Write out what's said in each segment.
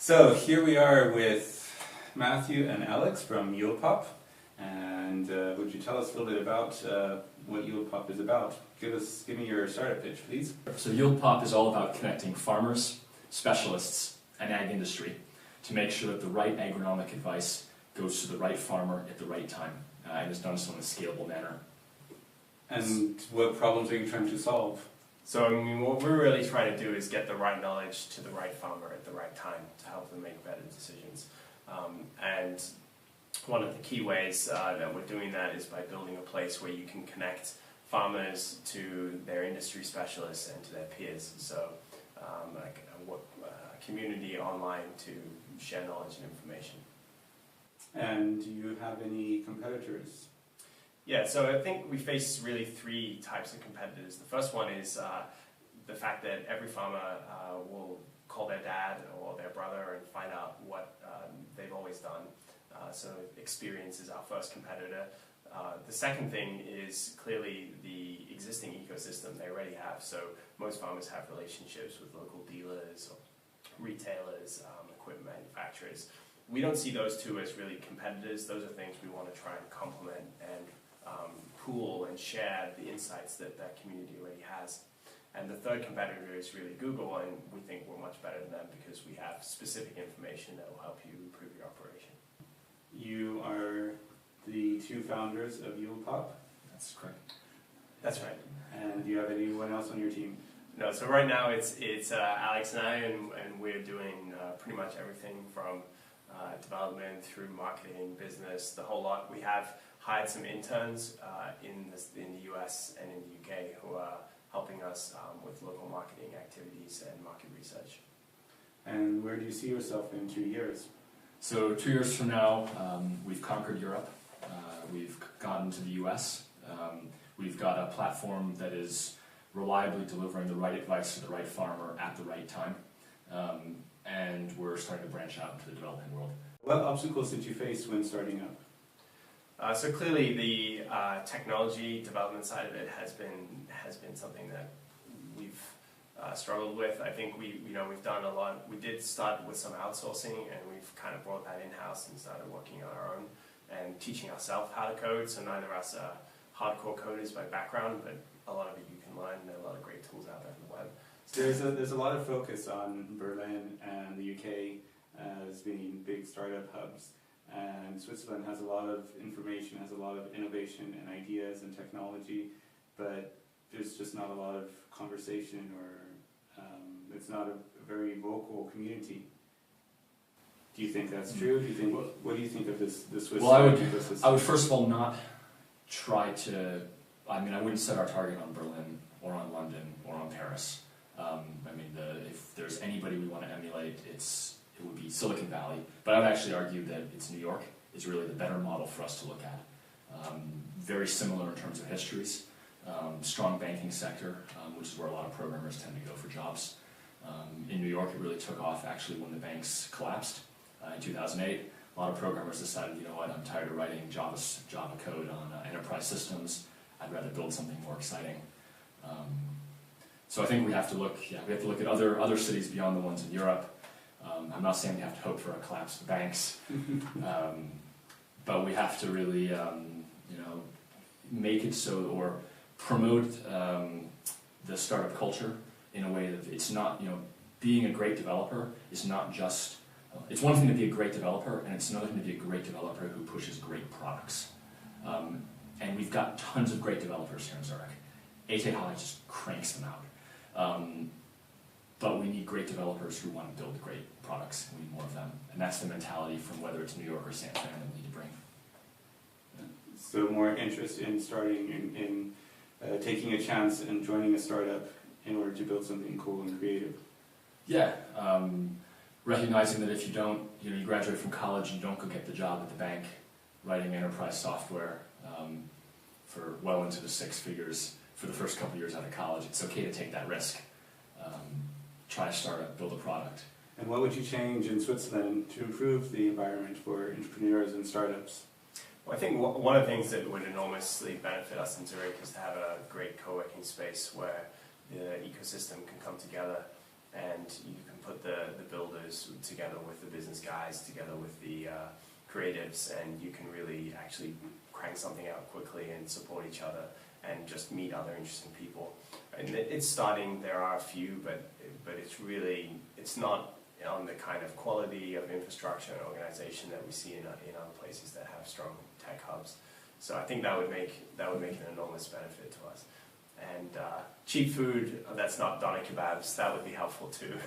So here we are with Matthew and Alex from Yulpop, and would you tell us a little bit about what Yulpop is about? Give me your startup pitch, please. So Yulpop is all about connecting farmers, specialists, and ag industry to make sure that the right agronomic advice goes to the right farmer at the right time, and is done so in a scalable manner. And what problems are you trying to solve? So I mean, what we're really trying to do is get the right knowledge to the right farmer at the right time to help them make better decisions. And one of the key ways that we're doing that is by building a place where you can connect farmers to their industry specialists and to their peers. So like a community online to share knowledge and information. And do you have any competitors? Yeah, so I think we face really three types of competitors. The first one is the fact that every farmer will call their dad or their brother and find out what they've always done. So experience is our first competitor. The second thing is clearly the existing ecosystem they already have. So most farmers have relationships with local dealers or retailers, equipment manufacturers. We don't see those two as really competitors. Those are things we want to try and complement and pool and share the insights that that community already has. And the third competitor is really Google, and we think we're much better than them because we have specific information that will help you improve your operation. You are the two founders of Yulpop? That's correct. That's right. And do you have anyone else on your team? No, so right now it's Alex and I, and we're doing pretty much everything from development through marketing, business, the whole lot. We have hired some interns in the US and in the UK who are helping us with local marketing activities and market research. And where do you see yourself in 2 years? So 2 years from now, we've conquered Europe, we've gotten to the US, we've got a platform that is reliably delivering the right advice to the right farmer at the right time, and we're starting to branch out into the developing world. What obstacles did you face when starting up? So clearly the technology development side of it has been something that we've struggled with. I think we've done a lot. We did start with some outsourcing, and we've kind of brought that in-house and started working on our own and teaching ourselves how to code. So neither of us are hardcore coders by background, but a lot of it you can learn. There are a lot of great tools out there on the web. So there's a lot of focus on Berlin and the UK as being big startup hubs. And Switzerland has a lot of information, has a lot of innovation and ideas and technology, but there's just not a lot of conversation, or it's not a very vocal community. Do you think that's true? Do you think, what do you think of the Swiss ecosystem? I would first of all not try to, I wouldn't set our target on Berlin or on London or on Paris. If there's anybody we want to emulate, it would be Silicon Valley, but I would actually argue that it's New York is really the better model for us to look at. Very similar in terms of histories, strong banking sector, which is where a lot of programmers tend to go for jobs. In New York, it really took off actually when the banks collapsed in 2008. A lot of programmers decided, you know what, I'm tired of writing Java code on enterprise systems. I'd rather build something more exciting. So I think we have to look at other cities beyond the ones in Europe. I'm not saying we have to hope for a collapse of banks, but we have to really, make it so, or promote the startup culture in a way that it's not, being a great developer is not just, it's one thing to be a great developer, and it's another thing to be a great developer who pushes great products. And we've got tons of great developers here in Zurich. ETH just cranks them out. But we need great developers who want to build great products. We need more of them. And that's the mentality from whether it's New York or San Fran that we need to bring. So more interest in starting, in taking a chance and joining a startup in order to build something cool and creative. Yeah. Recognizing that if you don't, you graduate from college and you don't go get the job at the bank writing enterprise software for well into the six figures for the first couple years out of college, it's okay to take that risk. Try a startup, build a product. And what would you change in Switzerland to improve the environment for entrepreneurs and startups? Well, I think one of the things that would enormously benefit us in Zurich is to have a great co-working space where the ecosystem can come together and you can put the builders together with the business guys, together with the creatives, and you can really actually crank something out quickly and support each other and just meet other interesting people. And it's starting, there are a few, but it's not on the kind of quality of infrastructure and organization that we see in other places that have strong tech hubs. So I think that would make an enormous benefit to us. And cheap food that's not doner kebabs, that would be helpful too.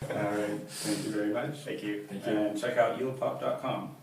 All right, thank you very much. Thank you. Thank you. And check out yieldpop.com.